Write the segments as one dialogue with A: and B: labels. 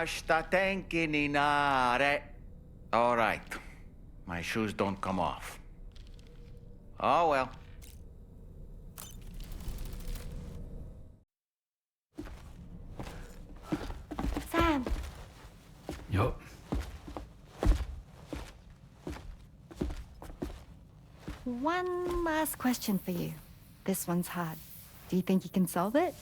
A: Basta tenkininare. All right. My shoes don't come off. Oh well.
B: Sam,
C: Yup.
B: one last question for you. This one's hard. Do you think you can solve it?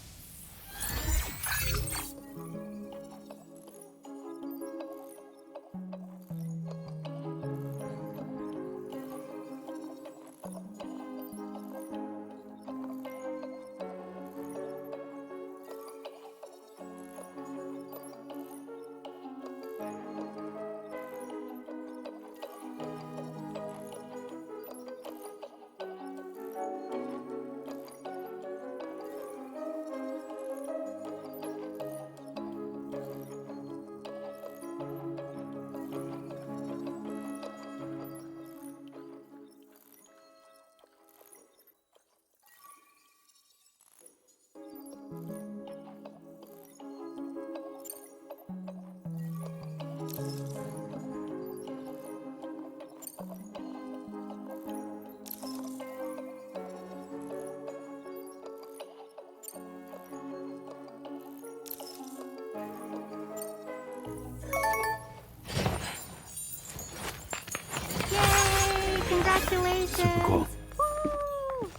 B: Yay! Congratulations!
C: Super cool.
B: Woo!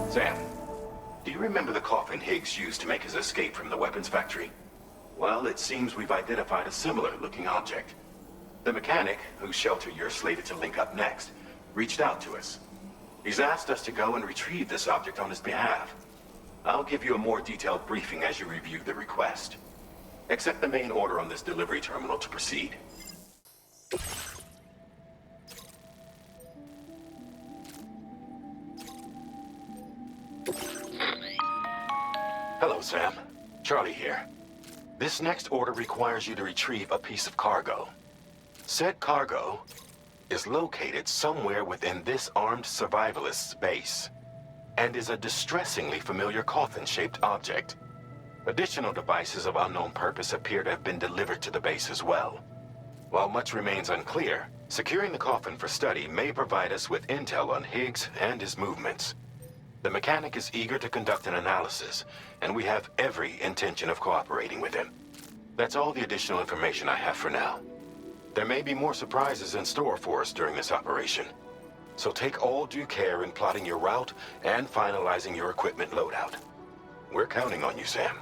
D: Sam, do you remember the coffin Higgs used to make his escape from the weapons factory? Well, it seems we've identified a similar-looking object. The mechanic, whose shelter you're slated to link up next, reached out to us. He's asked us to go and retrieve this object on his behalf. I'll give you a more detailed briefing as you review the request. Accept the main order on this delivery terminal to proceed. Hello, Sam. Charlie here. This next order requires you to retrieve a piece of cargo. Said cargo is located somewhere within this armed survivalist's base, and is a distressingly familiar coffin-shaped object. Additional devices of unknown purpose appear to have been delivered to the base as well. While much remains unclear, securing the coffin for study may provide us with intel on Higgs and his movements. The mechanic is eager to conduct an analysis, and we have every intention of cooperating with him. That's all the additional information I have for now. There may be more surprises in store for us during this operation, so take all due care in plotting your route and finalizing your equipment loadout. We're counting on you, Sam.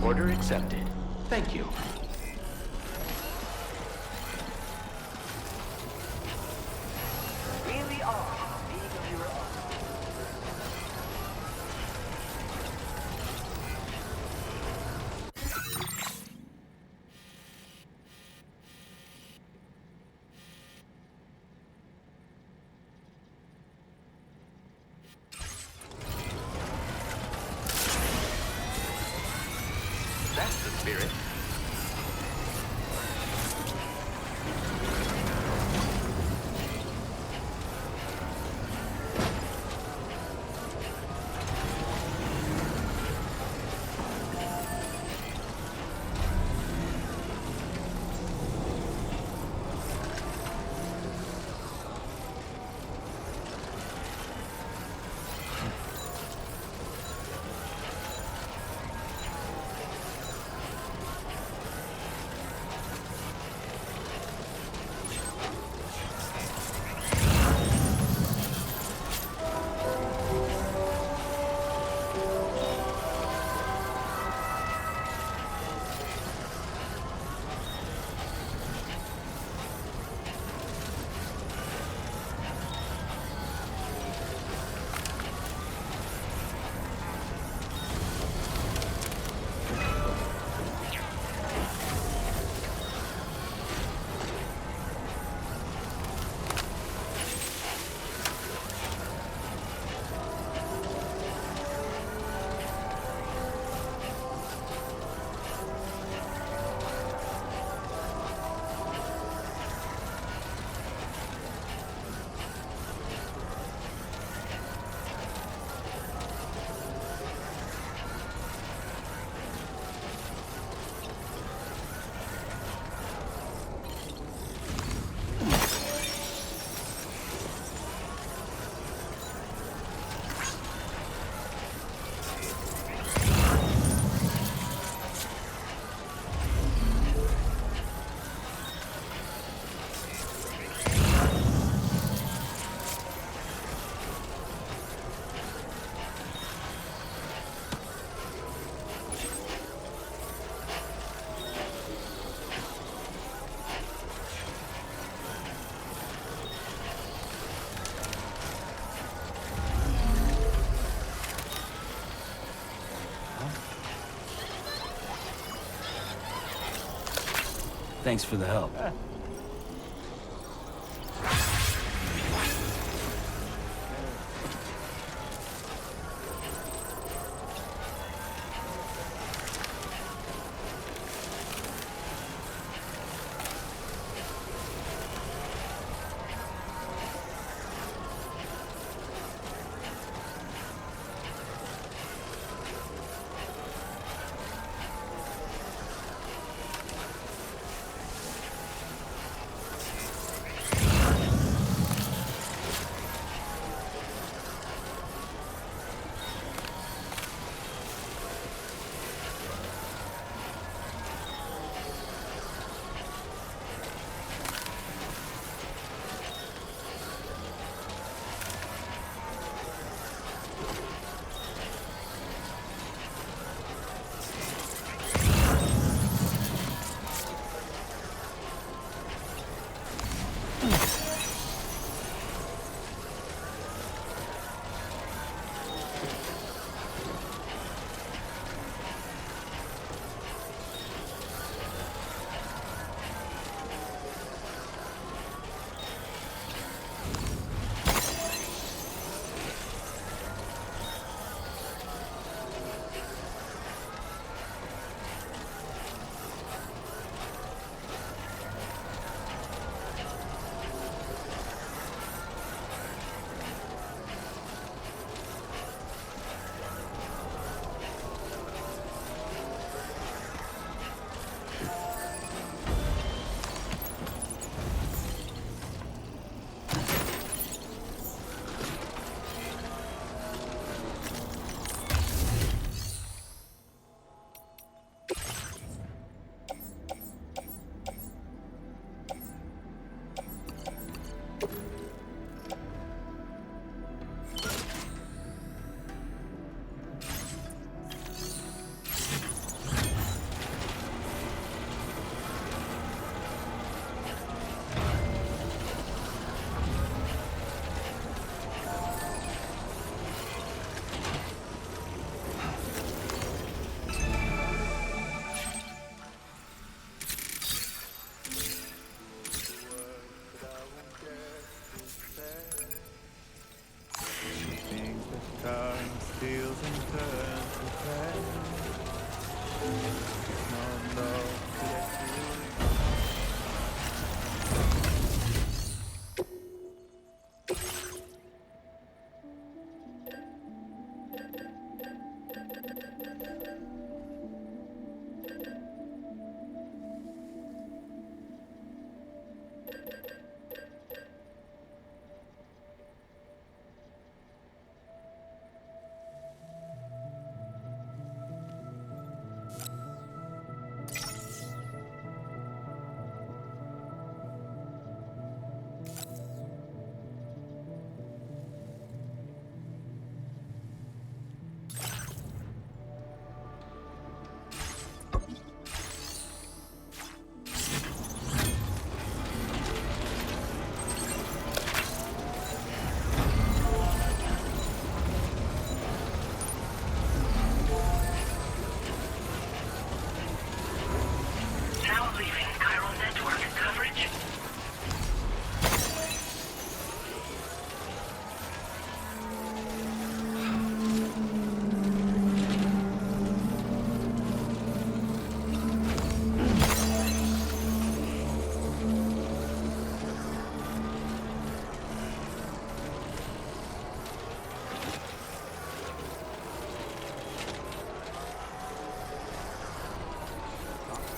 E: Order accepted. Thank you.
F: Really are being a hero.
E: That's the spirit.
C: Thanks for the help.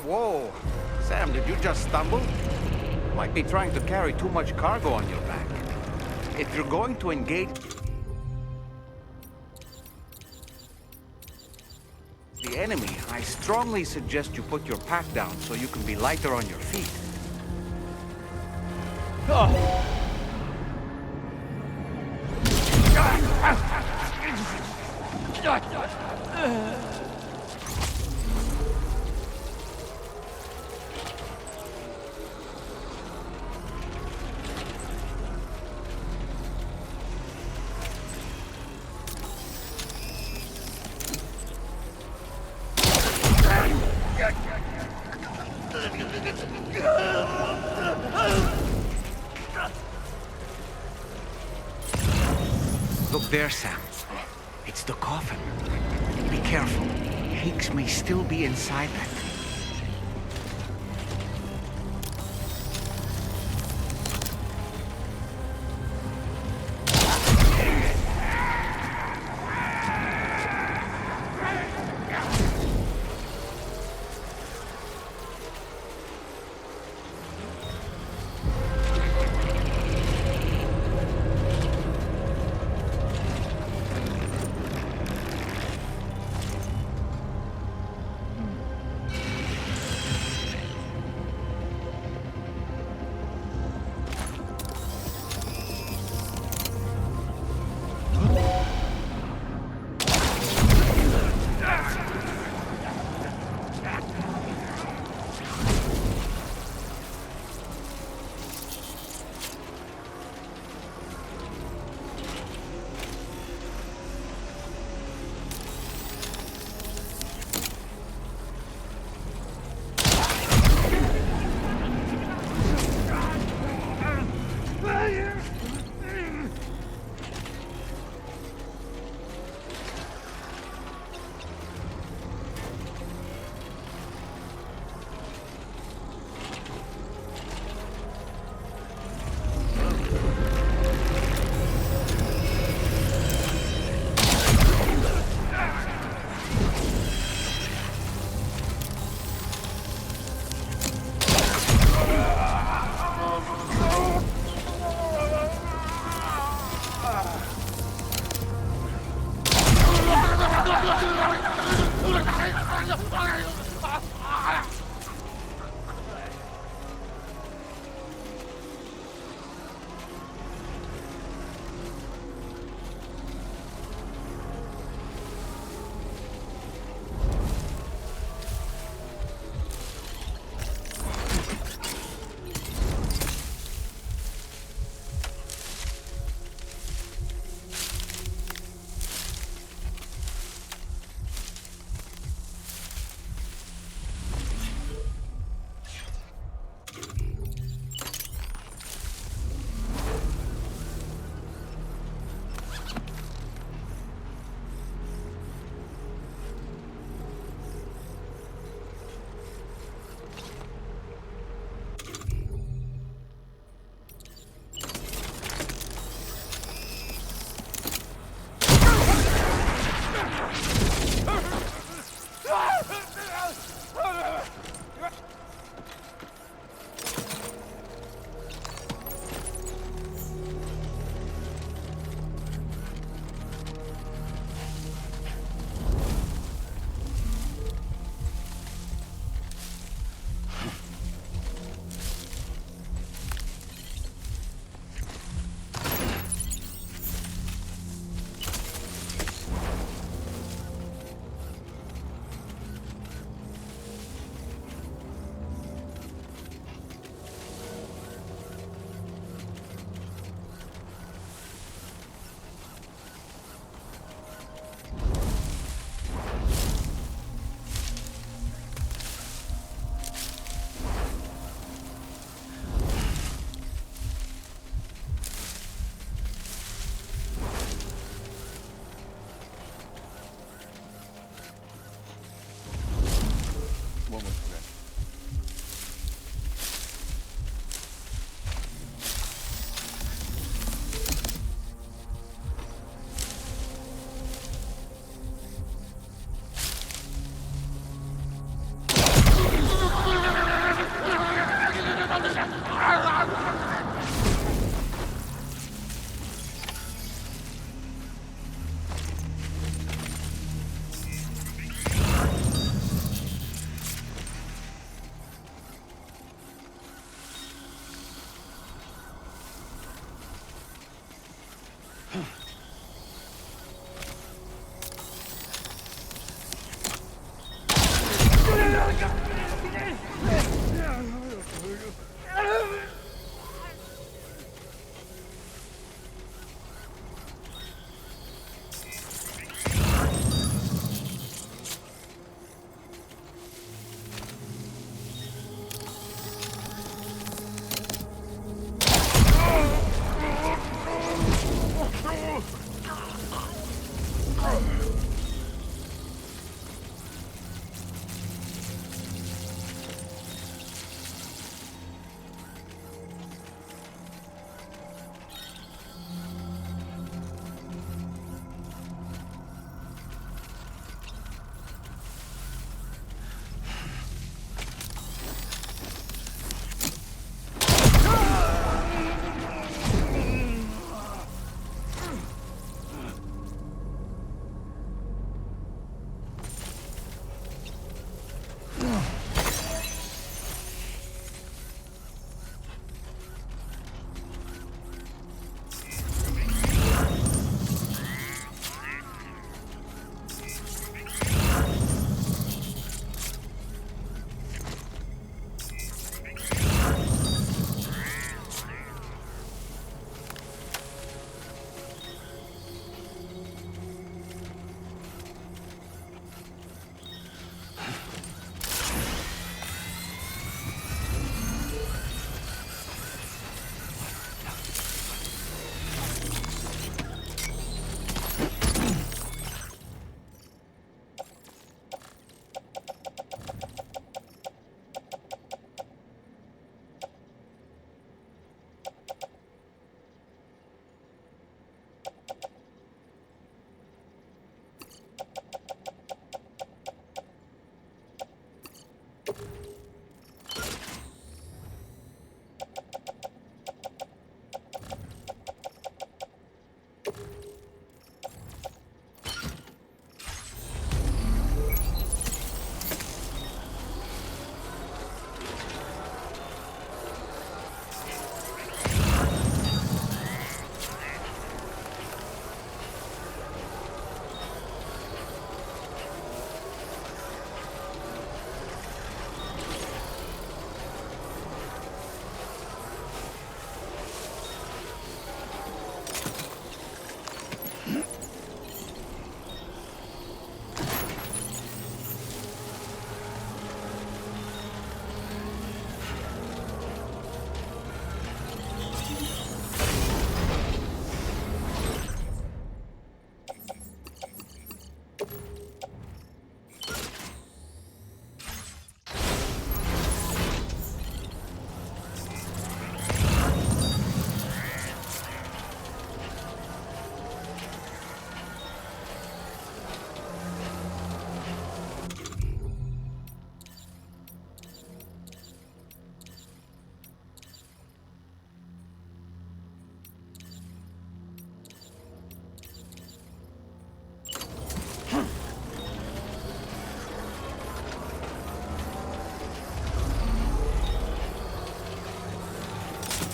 A: Whoa! Sam, did you just stumble? You might be trying to carry too much cargo on your back. If you're going to engage the enemy, I strongly suggest you put your pack down so you can be lighter on your feet. Look there, Sam. It's the coffin. Be careful. Higgs may still be inside that thing.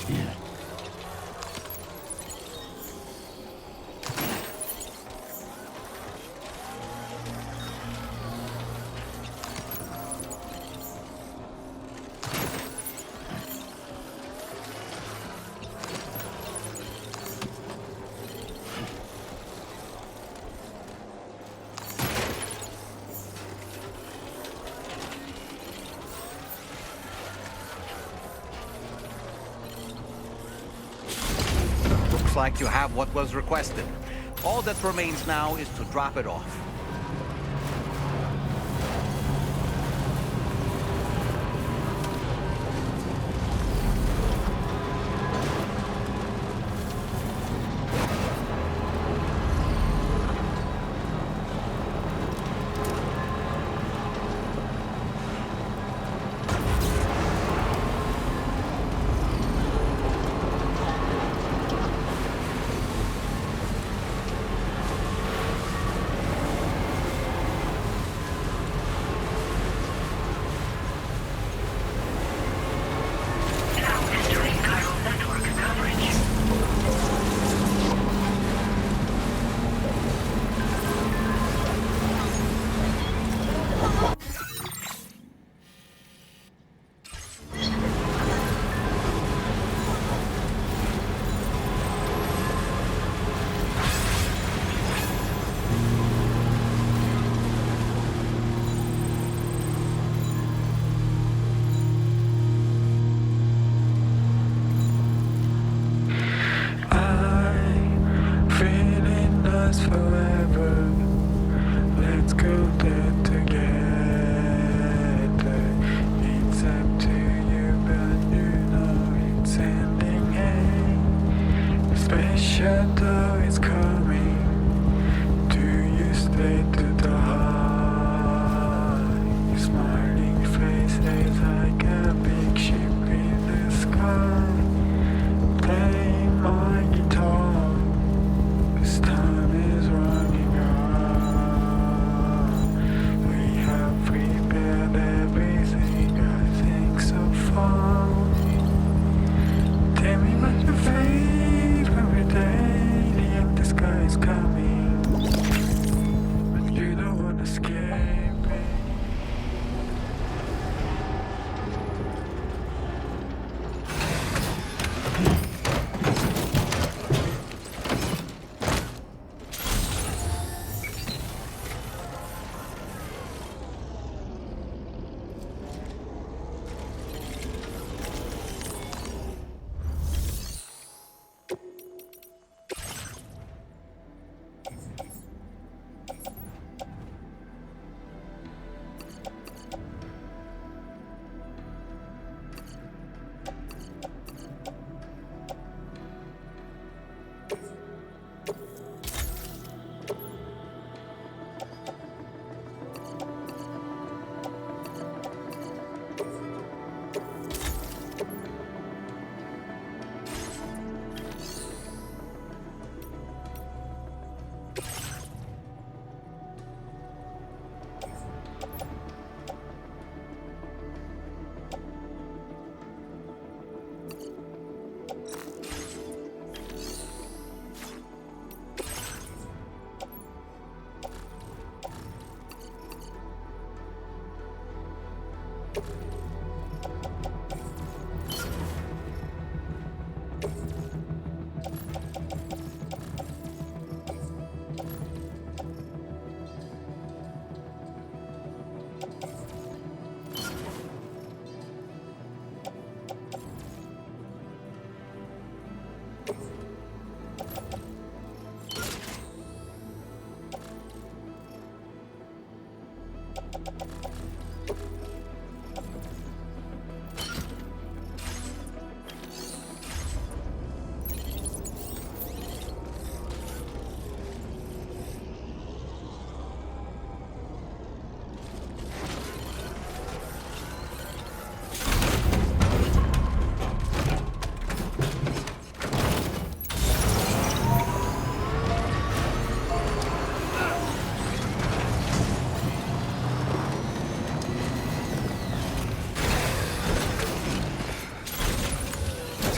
C: Yeah.
A: Looks like you have what was requested. All that remains now is to drop it off.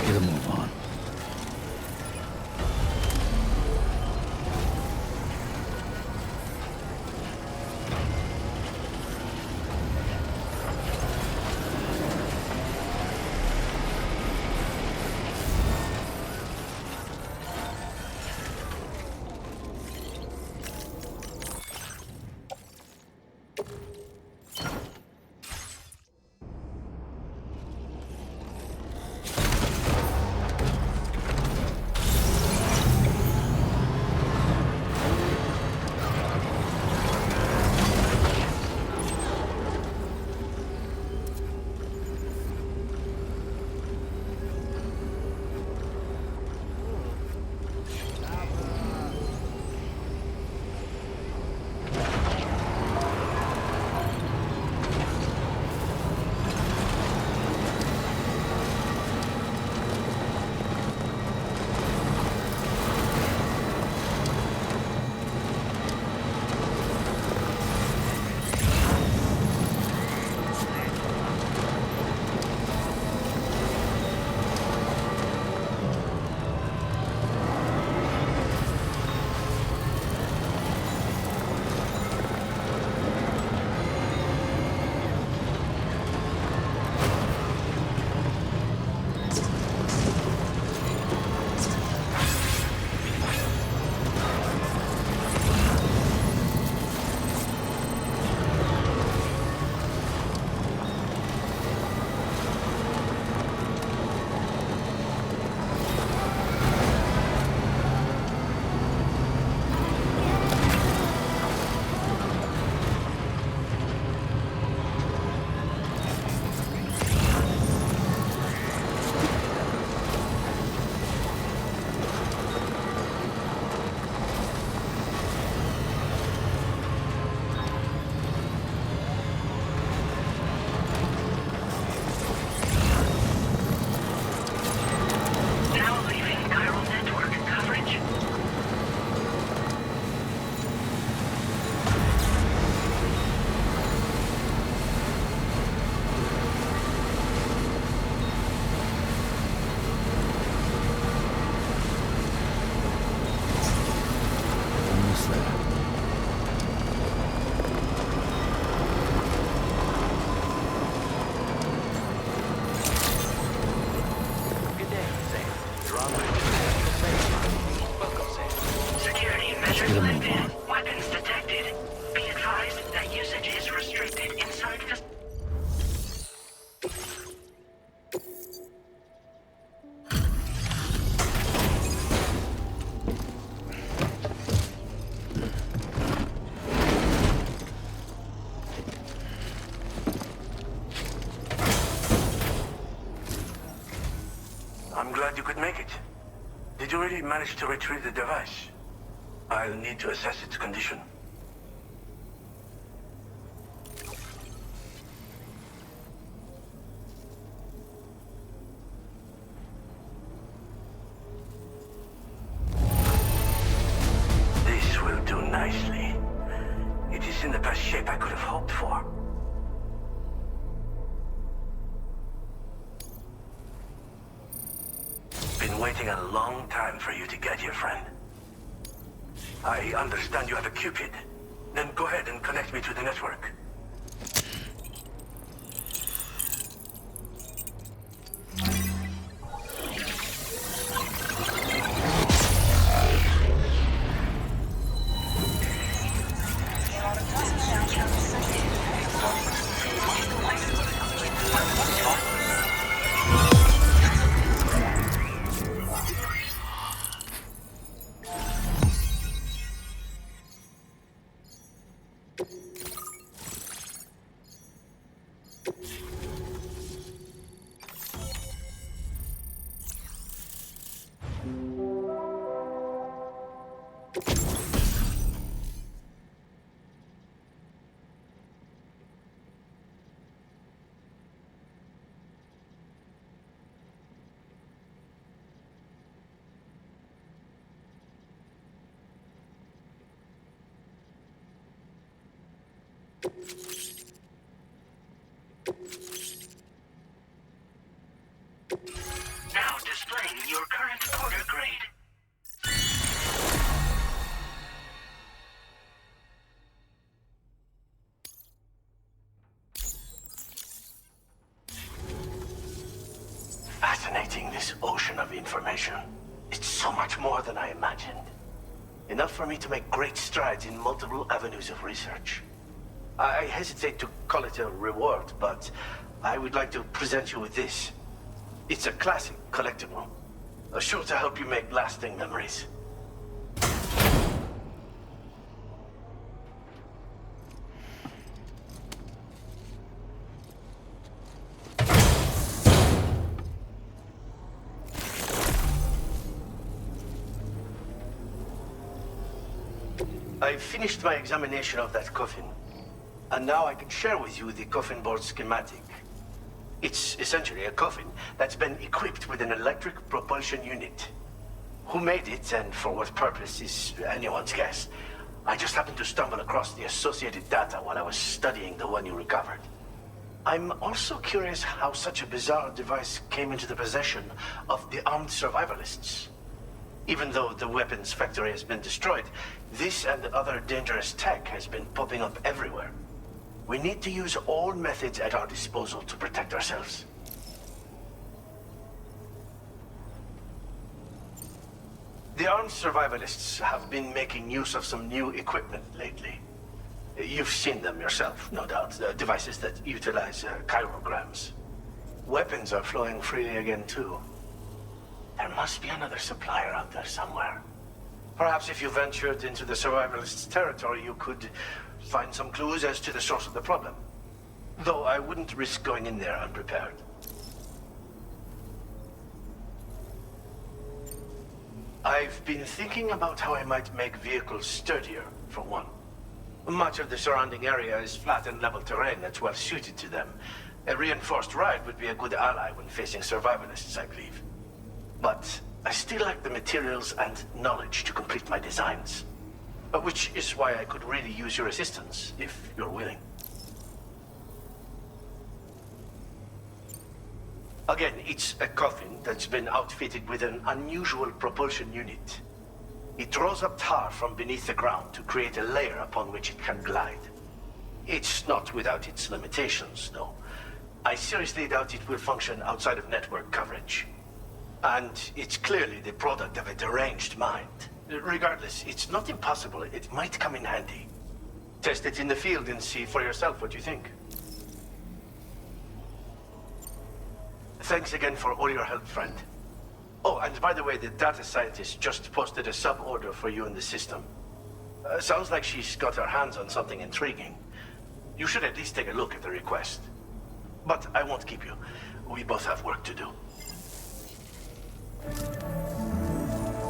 C: Get a move on.
F: Now leaving chiral network coverage.
C: Almost there.
E: Good day, Sam. You're on my international safe. Welcome, Sam.
F: Security measures
C: Get a move
F: lifted.
C: on.
F: Weapons detected. Be advised that usage is restricted inside the...
G: I'm glad you could make it. Did you really manage to retrieve the device? I'll need to assess its condition. This will do nicely. It is in the best shape I could have hoped for. Been waiting a long time for you to get here, friend. I understand you have a Cupid. Then go ahead and connect me to the network.
F: displaying your current order grade.
G: Fascinating, this ocean of information. It's so much more than I imagined. Enough for me to make great strides in multiple avenues of research. I hesitate to call it a reward, but I would like to present you with this. It's a classic collectible, sure to help you make lasting memories. I've finished my examination of that coffin, and now I can share with you the coffin board schematic. It's essentially a coffin that's been equipped with an electric propulsion unit. Who made it and for what purpose is anyone's guess. I just happened to stumble across the associated data while I was studying the one you recovered. I'm also curious how such a bizarre device came into the possession of the armed survivalists. Even though the weapons factory has been destroyed, this and other dangerous tech has been popping up everywhere. We need to use all methods at our disposal to protect ourselves. The armed survivalists have been making use of some new equipment lately. You've seen them yourself, no doubt. Devices that utilize chirograms. Weapons are flowing freely again, too. There must be another supplier out there somewhere. Perhaps if you ventured into the survivalists' territory, you could find some clues as to the source of the problem. Though I wouldn't risk going in there unprepared. I've been thinking about how I might make vehicles sturdier, for one. Much of the surrounding area is flat and level terrain that's well suited to them. A reinforced ride would be a good ally when facing survivalists, I believe. But I still lack the materials and knowledge to complete my designs. Which is why I could really use your assistance, if you're willing. Again, it's a coffin that's been outfitted with an unusual propulsion unit. It draws up tar from beneath the ground to create a layer upon which it can glide. It's not without its limitations, though. I seriously doubt it will function outside of network coverage. And it's clearly the product of a deranged mind. Regardless, it's not impossible. It might come in handy. Test it in the field and see for yourself what you think. Thanks again for all your help, friend. Oh, and by the way, the data scientist just posted a sub-order for you in the system. Sounds like she's got her hands on something intriguing. You should at least take a look at the request. But I won't keep you. We both have work to do.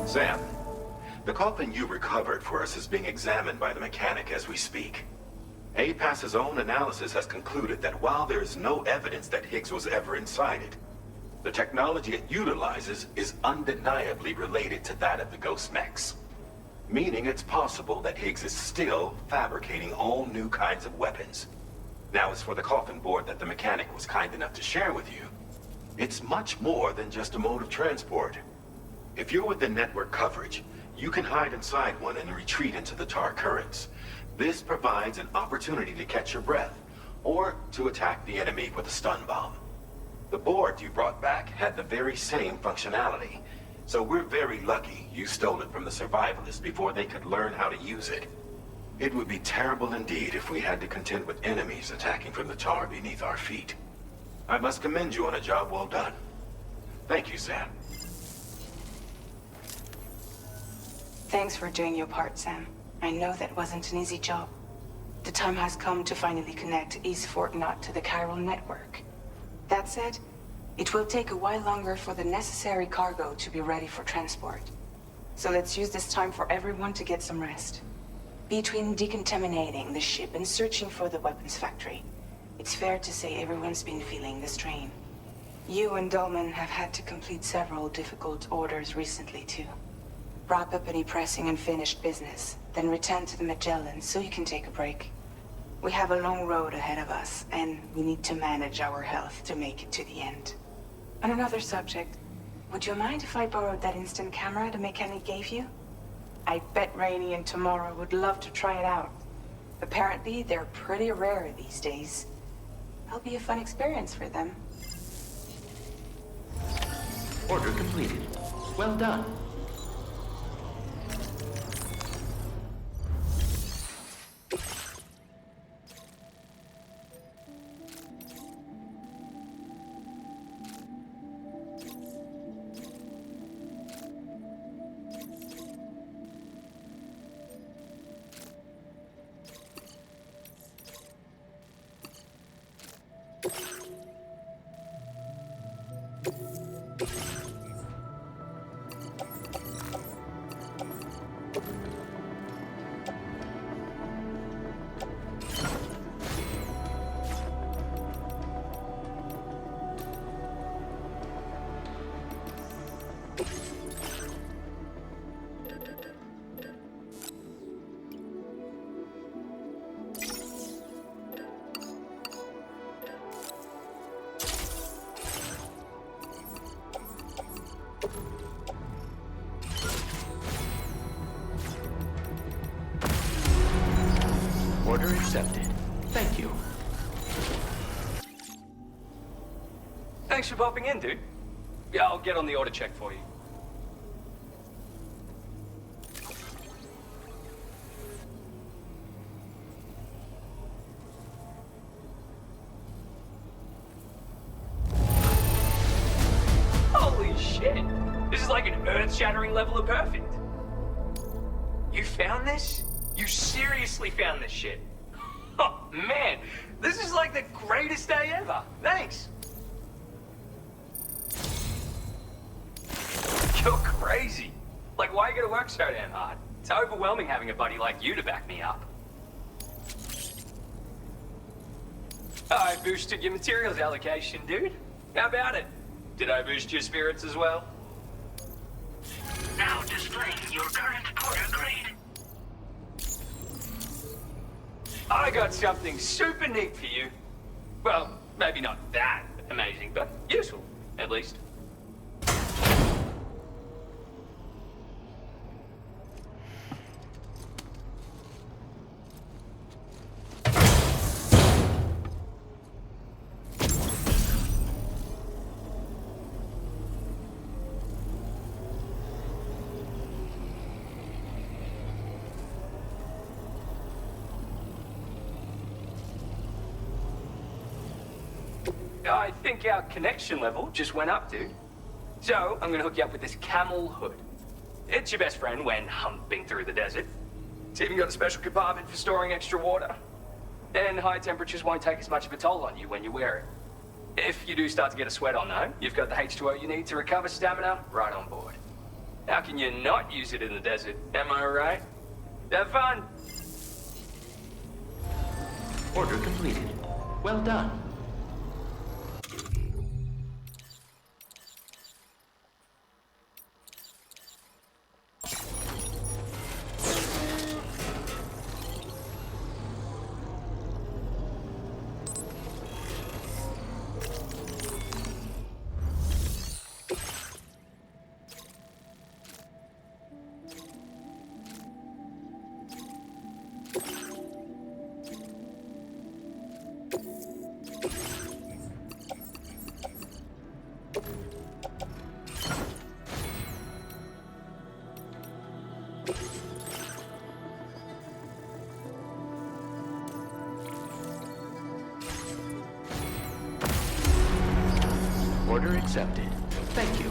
D: Sam, the coffin you recovered for us is being examined by the mechanic as we speak. APAS's own analysis has concluded that while there is no evidence that Higgs was ever inside it, the technology it utilizes is undeniably related to that of the Ghost Mechs. Meaning it's possible that Higgs is still fabricating all new kinds of weapons. Now, as for the coffin board that the mechanic was kind enough to share with you, it's much more than just a mode of transport. If you're within network coverage, you can hide inside one and retreat into the tar currents. This provides an opportunity to catch your breath, or to attack the enemy with a stun bomb. The board you brought back had the very same functionality, so we're very lucky you stole it from the survivalists before they could learn how to use it. It would be terrible indeed if we had to contend with enemies attacking from the tar beneath our feet. I must commend you on a job well done. Thank you, Sam.
H: Thanks for doing your part, Sam. I know that wasn't an easy job. The time has come to finally connect East Fort Knot to the chiral network. That said, it will take a while longer for the necessary cargo to be ready for transport. So let's use this time for everyone to get some rest. Between decontaminating the ship and searching for the weapons factory, it's fair to say everyone's been feeling the strain. You and Dolman have had to complete several difficult orders recently, too. Wrap up any pressing and finished business, then return to the Magellan so you can take a break. We have a long road ahead of us, and we need to manage our health to make it to the end. On another subject, Would you mind if I borrowed that instant camera the mechanic gave you? I bet Rainey and Tamara would love to try it out. Apparently, they're pretty rare these days. It'll be a fun experience for them.
E: Order completed. Well done. Order accepted. Thank you. Thanks for popping in, dude. Yeah, I'll get on the order check for you. Holy shit! This is like an earth-shattering level of perfect. You found this? You seriously found this shit? Oh, man. This is like the greatest day ever. Thanks. You're crazy. Like, why you gotta work so damn hard? It's overwhelming having a buddy like you to back me up. I boosted your materials allocation, dude. How about it? Did I boost your spirits as well?
F: Now displaying your current porter grade.
E: I got something super neat for you. Well, maybe not that amazing, but useful, at least. I think our connection level just went up, dude. So, I'm gonna hook you up with this camel hood. It's your best friend when humping through the desert. It's even got a special compartment for storing extra water. And high temperatures won't take as much of a toll on you when you wear it. If you do start to get a sweat on though, you've got the H2O you need to recover stamina right on board. How can you not use it in the desert, am I right? Have fun! Order completed. Well done. Order accepted. Thank you.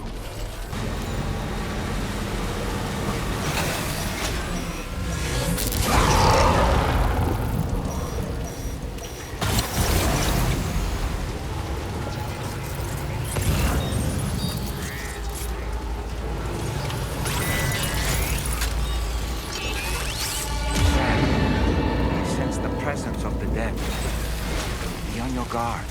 A: I sense the presence of the dead. Be on your guard.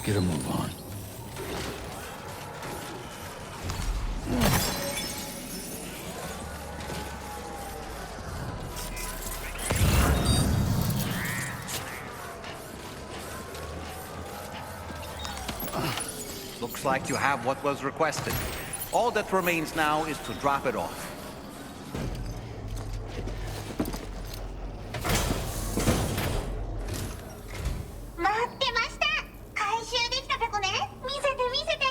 C: get a move on.
A: Looks like you have what was requested. All that remains now is to drop it off.
I: 待ってました。回収できたペコね。見せて見せて。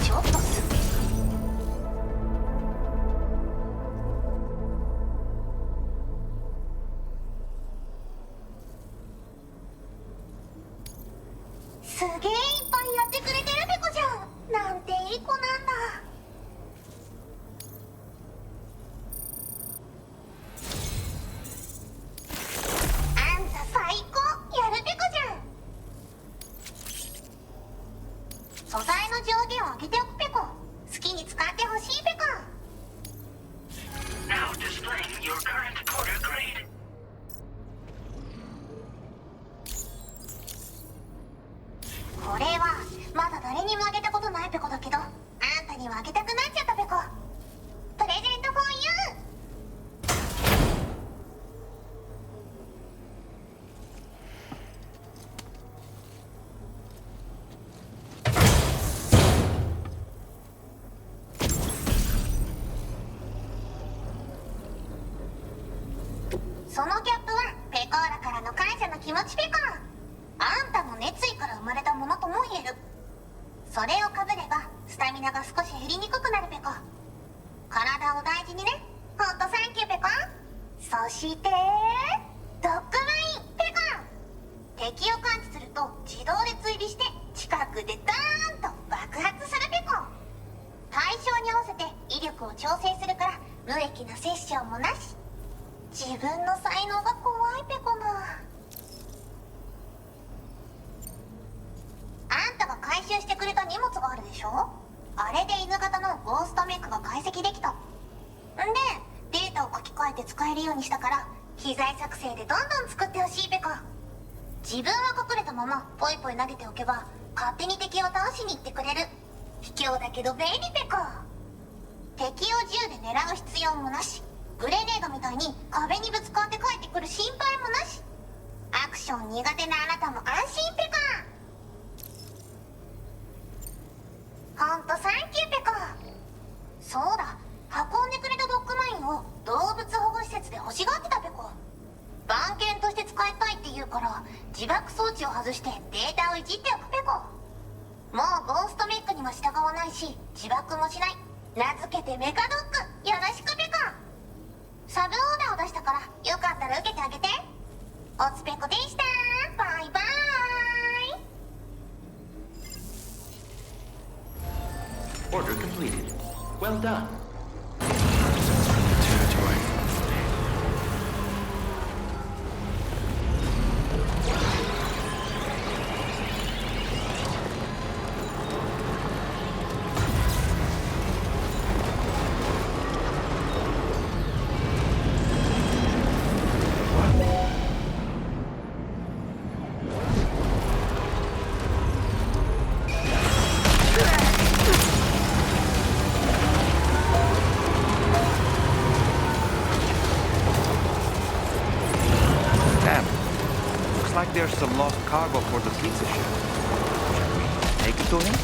I: ちょっとすげえいっぱいやってくれてるペコじゃん。なんていい子なんだ。あんた最高。やるペコじゃん。素材の上限を上げておくペコ。好きに使ってほしいペコ。
F: Now displaying your current porter grade.
I: これはまだ誰にもあげたことないペコだけど、あんたにはあげたくなっちゃったペコ。プレゼントフォーユー。そのキャップはペコーラからの感謝の気持ちペコ。あんたの熱意から生まれたものとも言える。それをかぶればスタミナが少し減りにくくなるペコ。体を大事にね。ほんとサンキューペコ。そしてドッグマインペコ。敵を感知すると自動で追尾して近くでダーンと爆発するペコ。対象に合わせて威力を調整するから無益なセッションもなし。自分の才能が怖いペコな。あんたが回収してくれた荷物があるでしょ。あれで犬型のゴーストメックが解析できたんで、データを書き換えて使えるようにしたから、機材作成でどんどん作ってほしいペコ。自分は隠れたままポイポイ投げておけば勝手に敵を倒しに行ってくれる。卑怯だけど便利ペコ。敵を銃で狙う必要もなし。グレネードみたいに壁にぶつかって帰ってくる心配もなし。アクション苦手なあなたも安心ペコ。ほんとサンキューペコ。そうだ、運んでくれたドッグマインを動物保護施設で欲しがってたペコ。番犬として使いたいって言うから自爆装置を外してデータをいじっておくペコ。もうゴーストメックには従わないし自爆もしない。名付けてメカドッグ。よろしくペコ。サブオーダーを出したからよかったら受けてあげて。おつペコでした。バイバーイ。
E: Order completed. Well done.
C: Territory.
A: There's some lost cargo for the pizza ship. Should we take it to him?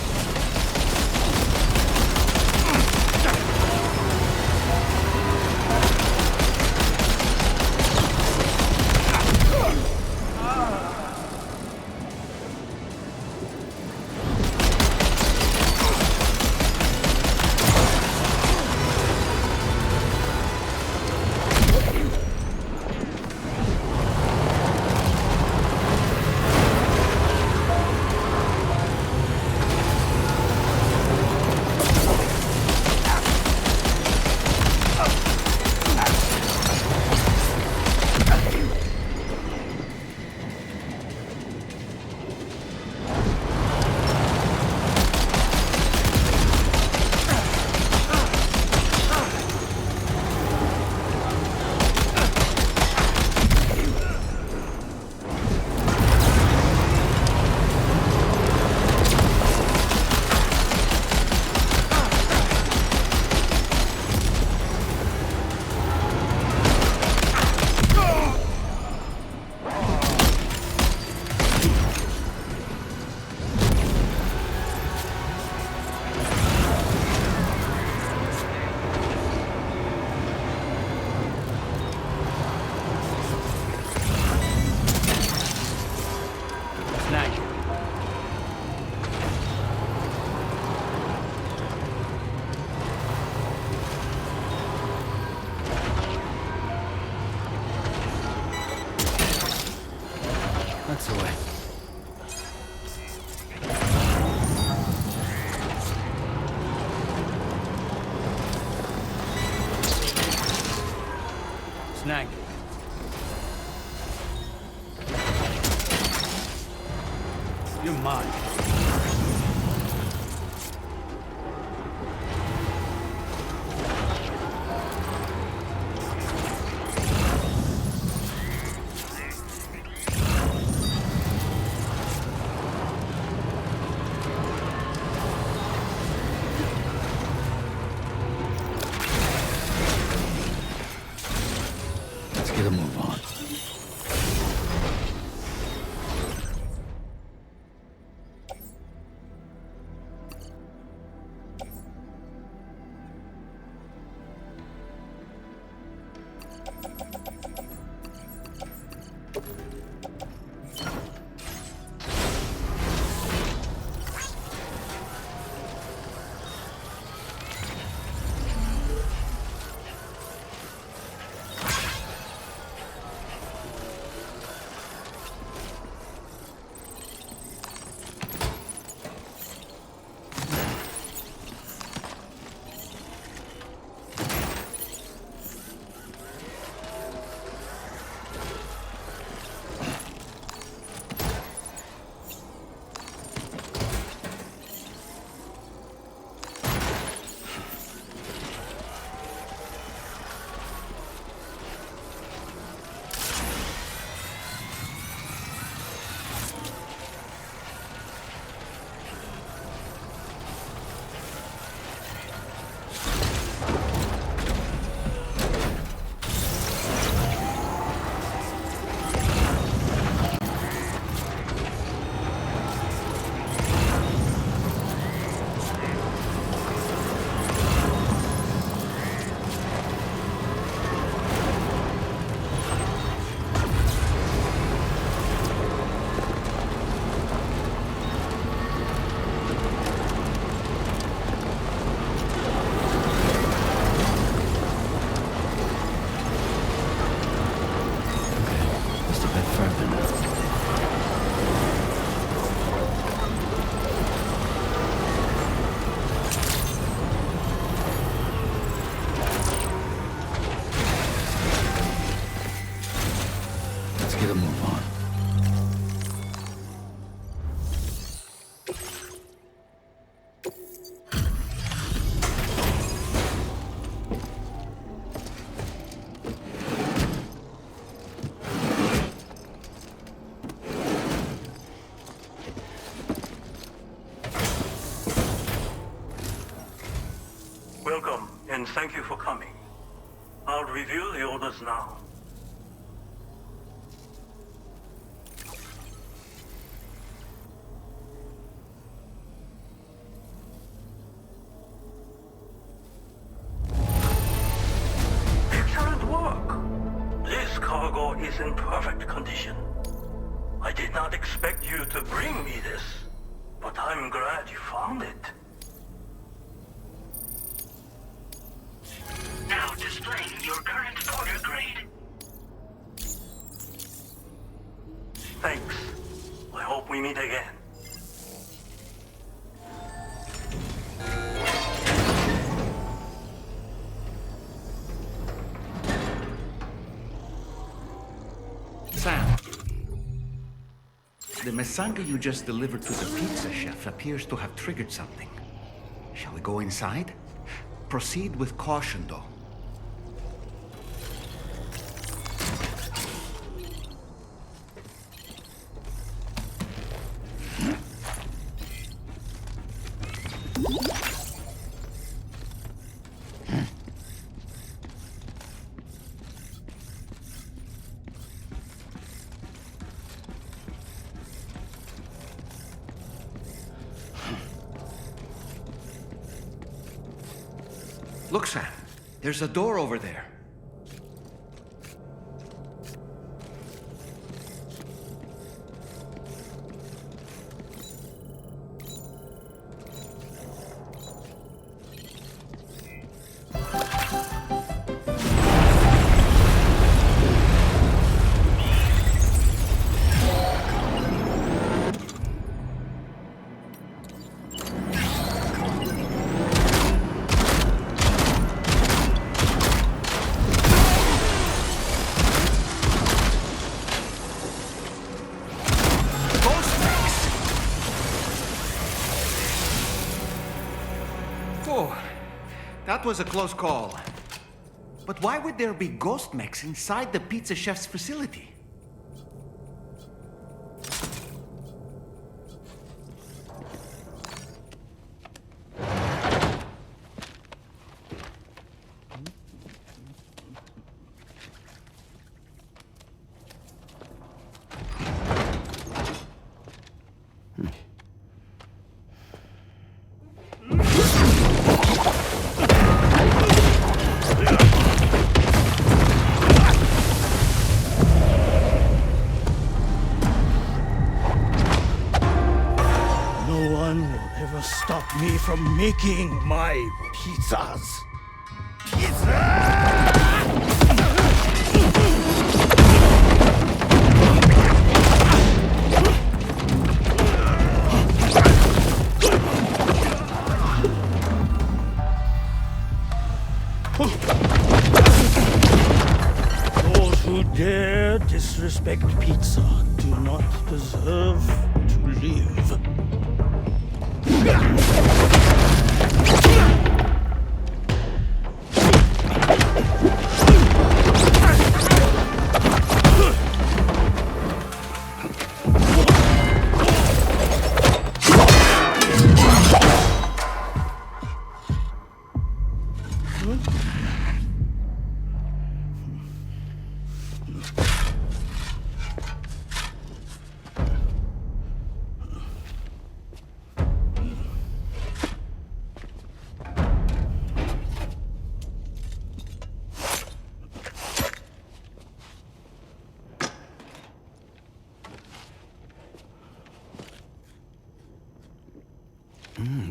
C: That's the way.
J: Snag. You're mine.
C: Let's get a move on. Just a bit further now. Let's get a move on.
K: Welcome, and thank you for coming. I'll review the orders now. Excellent work! This cargo is in perfect condition. I did not expect you to bring me this, but I'm glad you found it.
F: Now displaying your current order grade.
K: Thanks. I hope we meet again.
A: Sam, the mesanga you just delivered to the pizza chef appears to have triggered something. Shall we go inside? Proceed with caution, though. Look, Sam. There's a door over there. That was a close call. But why would there be ghost mechs inside the pizza chef's facility?
K: Stop me from making my pizzas. Those who dare disrespect pizza do not deserve to live.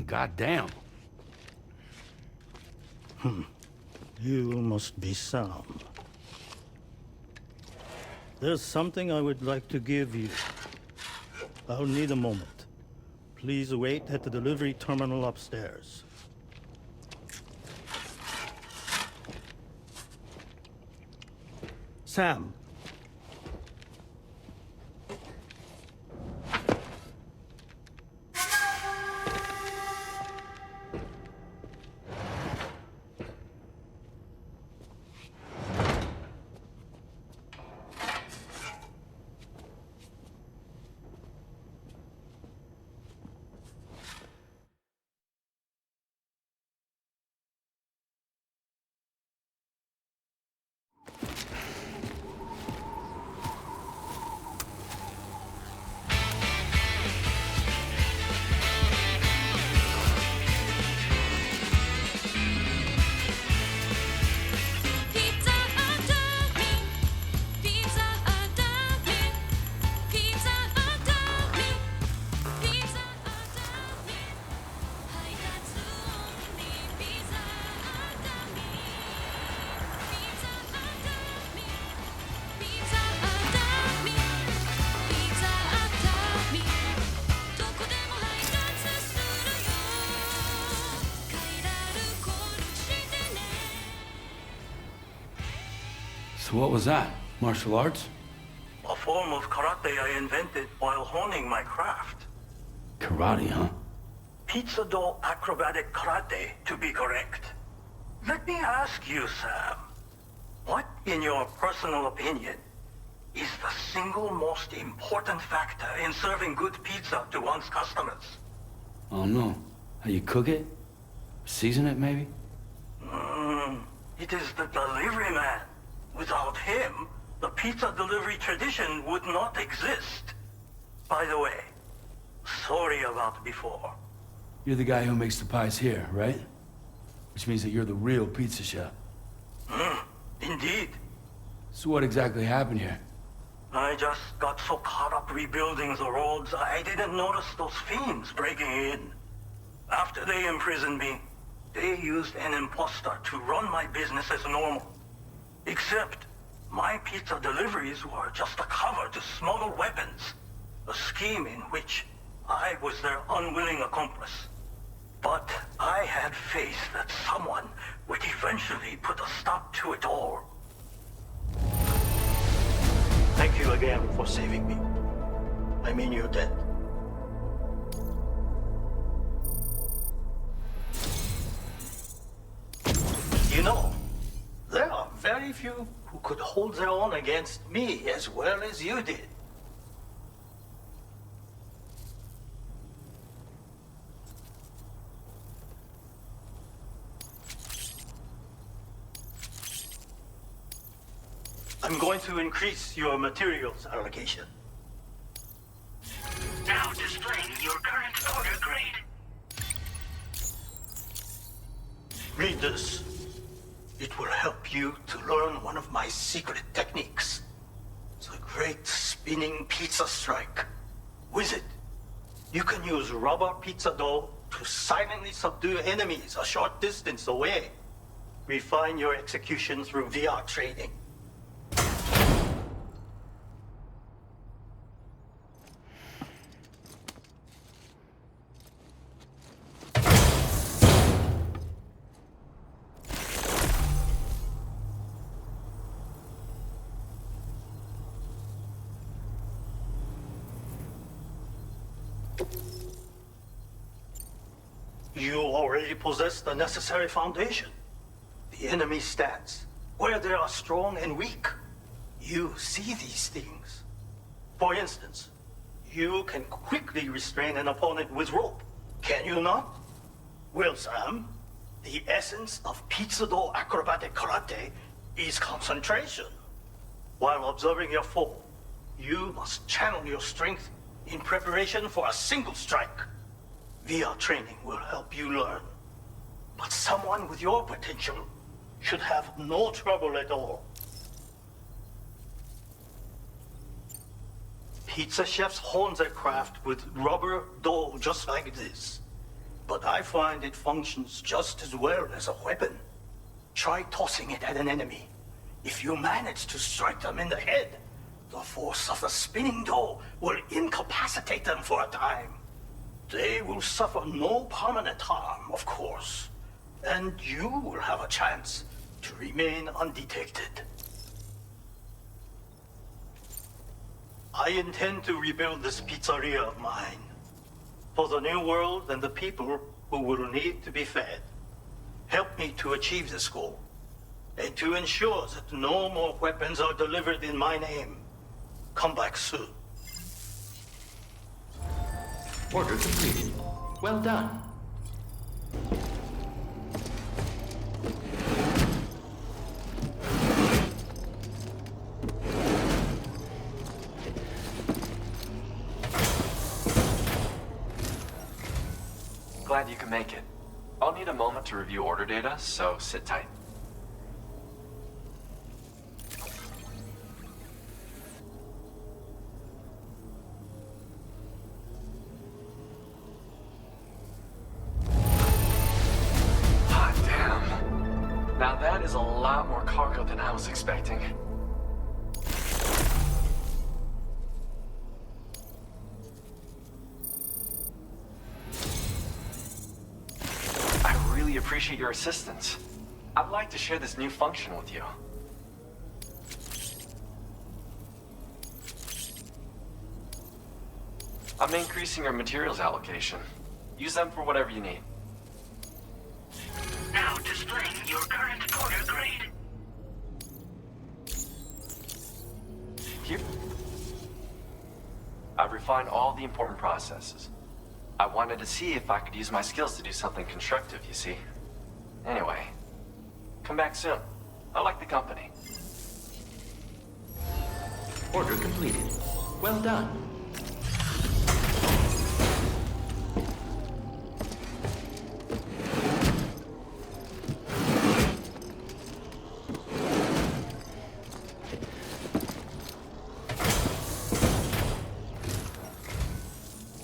C: Goddamn.
K: You must be Sam. There's something I would like to give you. I'll need a moment. Please wait at the delivery terminal upstairs. Sam.
C: So what was that? Martial arts?
K: A form of karate I invented while honing my craft.
C: Karate, huh?
K: Pizza dough acrobatic karate, to be correct. Let me ask you, Sam. What, in your personal opinion, is the single most important factor in serving good pizza to one's customers?
C: I don't know. How you cook it? Season it, maybe?
K: It is the delivery man. Without him, the pizza delivery tradition would not exist. By the way, sorry about before.
C: You're the guy who makes the pies here, right? Which means that you're the real pizza chef.
K: Indeed.
C: So what exactly happened here?
K: I just got so caught up rebuilding the roads, I didn't notice those fiends breaking in. After they imprisoned me, they used an imposter to run my business as normal. Except, my pizza deliveries were just a cover to smuggle weapons. A scheme in which I was their unwilling accomplice. But I had faith that someone would eventually put a stop to it all. Thank you again for saving me. I mean your debt. few who could hold their own against me as well as you did. I'm going to increase your materials allocation.
F: Now displaying your current order grade.
K: Read this. It will help you to learn one of my secret techniques. The Great Spinning Pizza Strike. With it, you can use rubber pizza dough to silently subdue enemies a short distance away. Refine your execution through VR training. You already possess the necessary foundation. The enemy stats, where they are strong and weak. You see these things. For instance, you can quickly restrain an opponent with rope. Can you not? Well, Sam, the essence of pizza dough acrobatic karate is concentration. While observing your foe, you must channel your strength in preparation for a single strike. VR training will help you learn. But someone with your potential should have no trouble at all. Pizza chefs hone their craft with rubber dough just like this. But I find it functions just as well as a weapon. Try tossing it at an enemy. If you manage to strike them in the head, the force of the spinning dough will incapacitate them for a time. They will suffer no permanent harm, of course. And you will have a chance to remain undetected. I intend to rebuild this pizzeria of mine. For the new world and the people who will need to be fed. Help me to achieve this goal. And to ensure that no more weapons are delivered in my name. Come back soon.
L: Order completed. Well done.
M: Glad you can make it. I'll need a moment to review order data, so sit tight. Now that is a lot more cargo than I was expecting. I really appreciate your assistance. I'd like to share this new function with you. I'm increasing your materials allocation. Use them for whatever you need.
F: Now displaying your current order grade.
M: Here. I've refined all the important processes. I wanted to see if I could use my skills to do something constructive, you see. Anyway, come back soon. I like the company.
L: Order completed. Well done.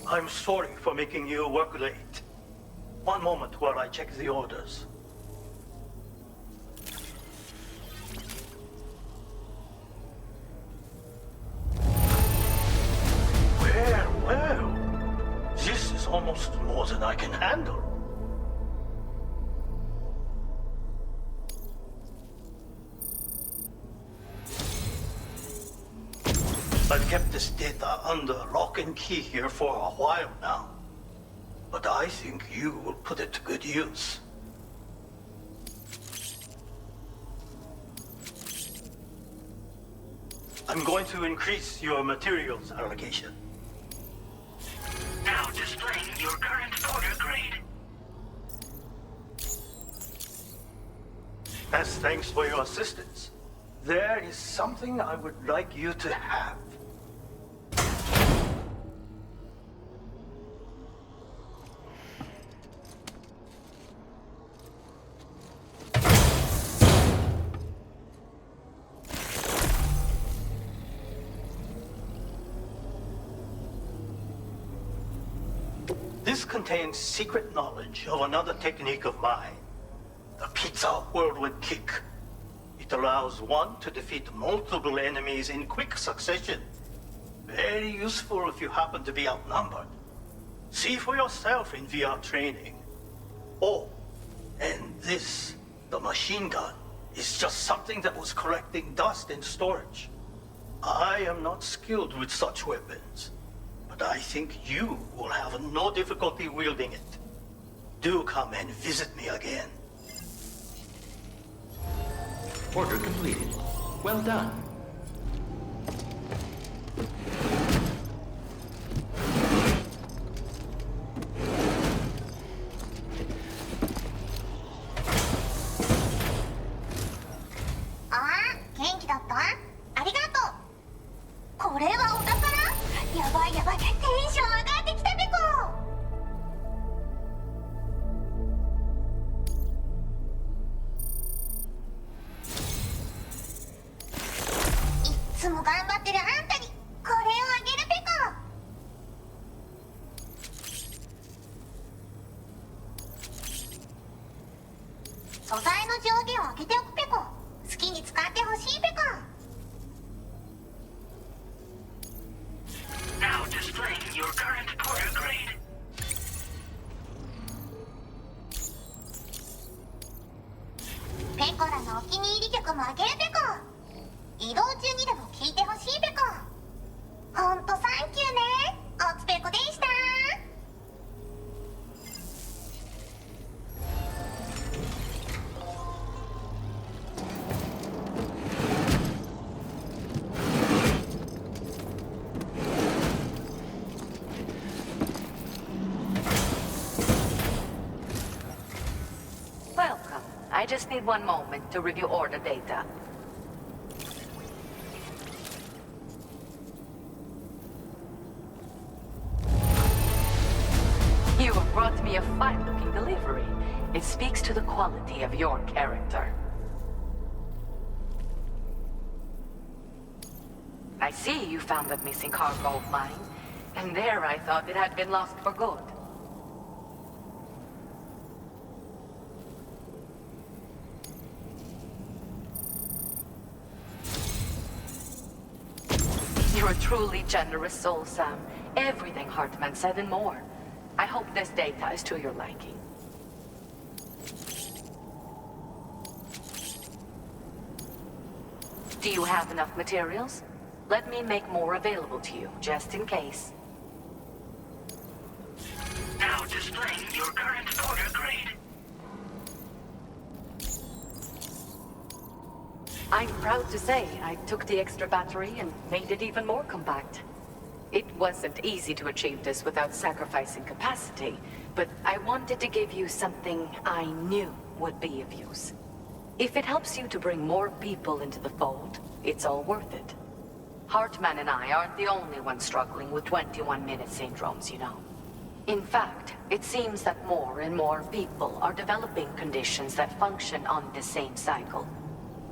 K: I'm sorry for making you work late. One moment while I check the orders. Well, this is almost more than I can handle. I've kept this data under lock and key here for a while now. But I think you will put it to good use. I'm going to increase your materials allocation.
F: Now displaying your current order grade.
K: As thanks for your assistance, there is something I would like you to have. This contains secret knowledge of another technique of mine, the Pizza Whirlwind Kick. It allows one to defeat multiple enemies in quick succession. Very useful if you happen to be outnumbered. See for yourself in VR training. Oh, and this, the machine gun, is just something that was collecting dust in storage. I am not skilled with such weapons, but I think you will have no difficulty wielding it. Do come and visit me again.
L: Order completed. Well done.
I: Ah, 元気だった？ありがとう。これはお宝？やばいやばい、テンション上がってきたペコ。いつも頑張ってるあんたにこれをあげるペコ。素材の上限を上げておくペコ。好きに使ってほしいペコ。
F: Now displaying your current order grade.
I: ペコらのお気に入り曲もあげるペコ。移動中にでも聴いてほしいペコ。ほんとサンキューね。おつペコでした。
N: Welcome. I just need one moment to review order data. You have brought me a fine-looking delivery. It speaks to the quality of your character. I see you found that missing cargo of mine, and there I thought it had been lost for good. You're a truly generous soul, Sam. Everything Hartman said and more. I hope this data is to your liking. Do you have enough materials? Let me make more available to you, just in case.
F: Now displaying your current order grade.
N: I'm proud to say I took the extra battery and made it even more compact. It wasn't easy to achieve this without sacrificing capacity, but I wanted to give you something I knew would be of use. If it helps you to bring more people into the fold, it's all worth it. Hartman and I aren't the only ones struggling with 21-minute syndromes, you know. In fact, it seems that more and more people are developing conditions that function on the same cycle.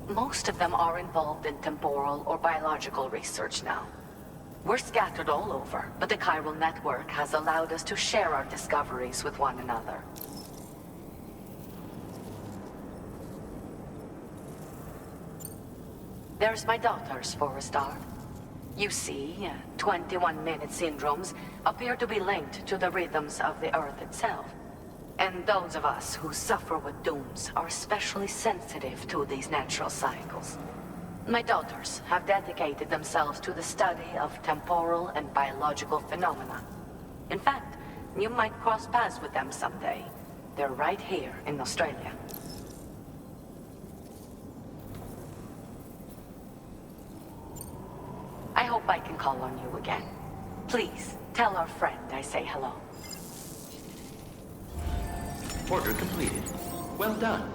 N: Most of them are involved in temporal or biological research now. We're scattered all over, but the chiral network has allowed us to share our discoveries with one another. There's my daughters for a start. You see, 21-minute syndromes appear to be linked to the rhythms of the Earth itself. And those of us who suffer with dooms are especially sensitive to these natural cycles. My daughters have dedicated themselves to the study of temporal and biological phenomena. In fact, you might cross paths with them someday. They're right here in Australia. call on you again. Please, tell our friend I say hello.
L: Order completed. Well done.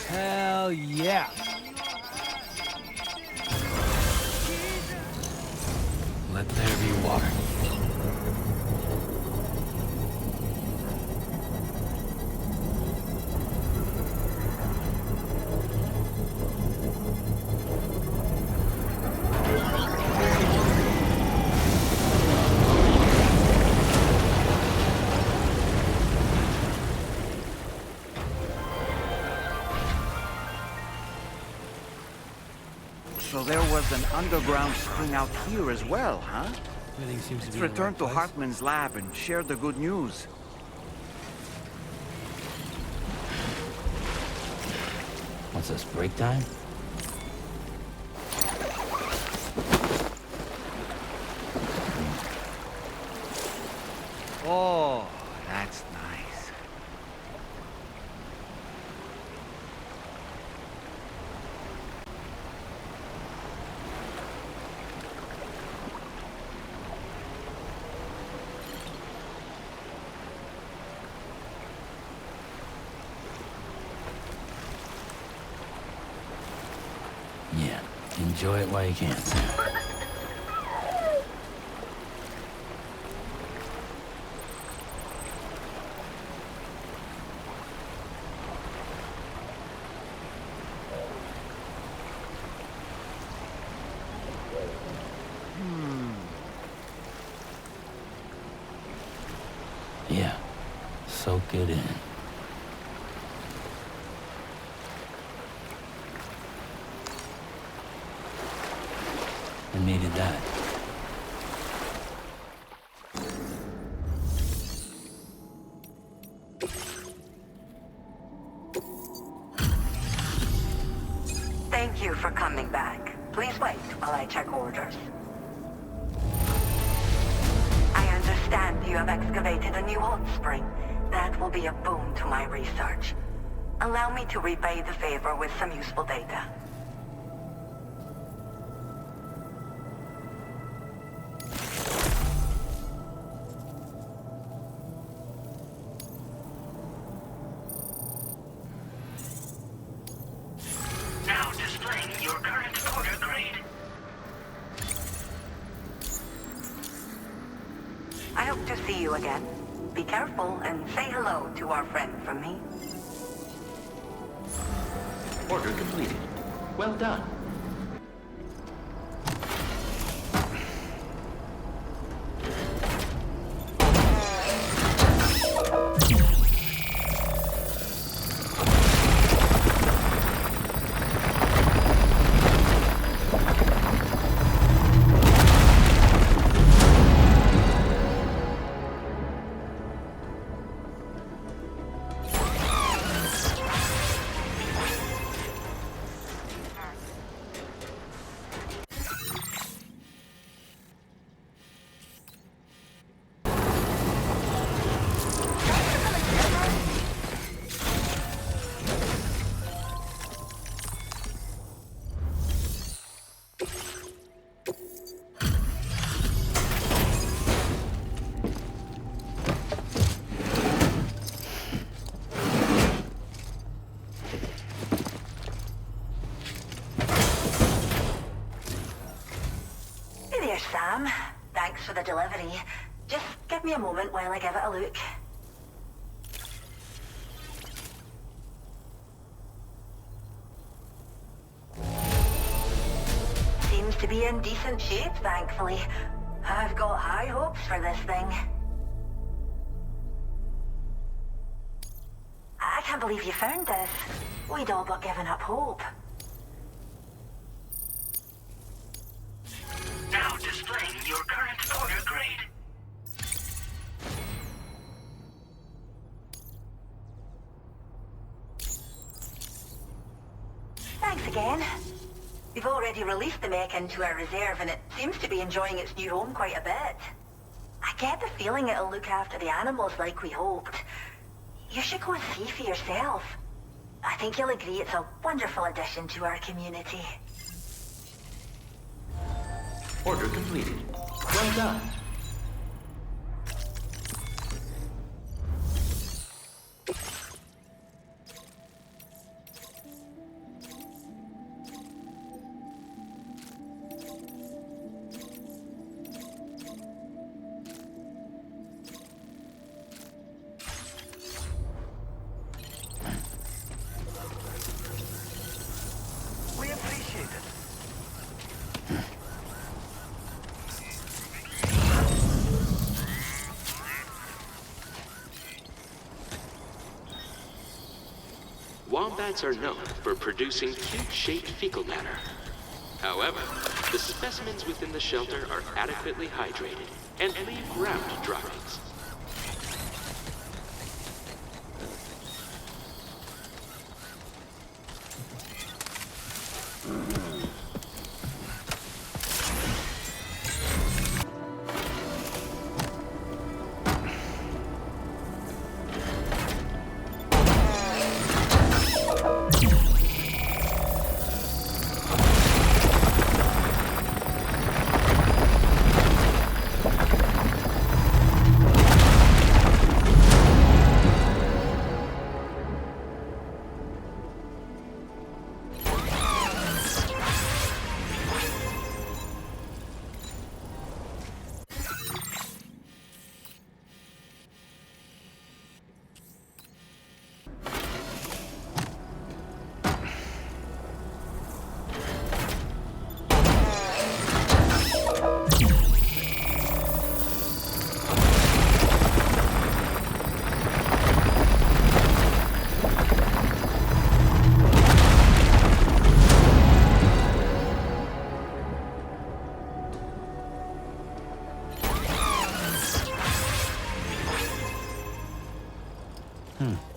J: Hell yeah.
C: Let there be water.
A: So there was an underground spring out here as well, huh?
J: Everything seems to
A: Let's
J: be in the
A: return
J: right
A: to
J: place.
A: Hartman's lab and share the good news.
C: What's this, break time?
A: Oh, that's nice.
C: Yeah, enjoy it while you can, Sam. Yeah, soak it in. I needed that.
F: Thank you for coming back. Please wait while I check orders. I understand you have excavated a new hot spring. That will be a boon to my research. Allow me to repay the favor with some useful data. Now displaying your current order grade. I hope to see you again. Be careful and say hello to our friend from me.
L: Order completed. Well done.
F: Hey there, Sam. Thanks for the delivery. Just give me a moment while I give it a look. Seems to be in decent shape, thankfully. I've got high hopes for this thing. I can't believe you found this. We'd all but given up hope. Now displaying your current order grade. Thanks again. We've already released the mech into our reserve and it seems to be enjoying its new home quite a bit. get the feeling it'll look after the animals like we hoped. You should go and see for yourself. I think you'll agree it's a wonderful addition to our community.
L: Order completed. Well done.
K: We appreciate it.
O: Wombats are known for producing cute-shaped fecal matter. However, the specimens within the shelter are adequately hydrated and leave ground droppings.
C: Hmm.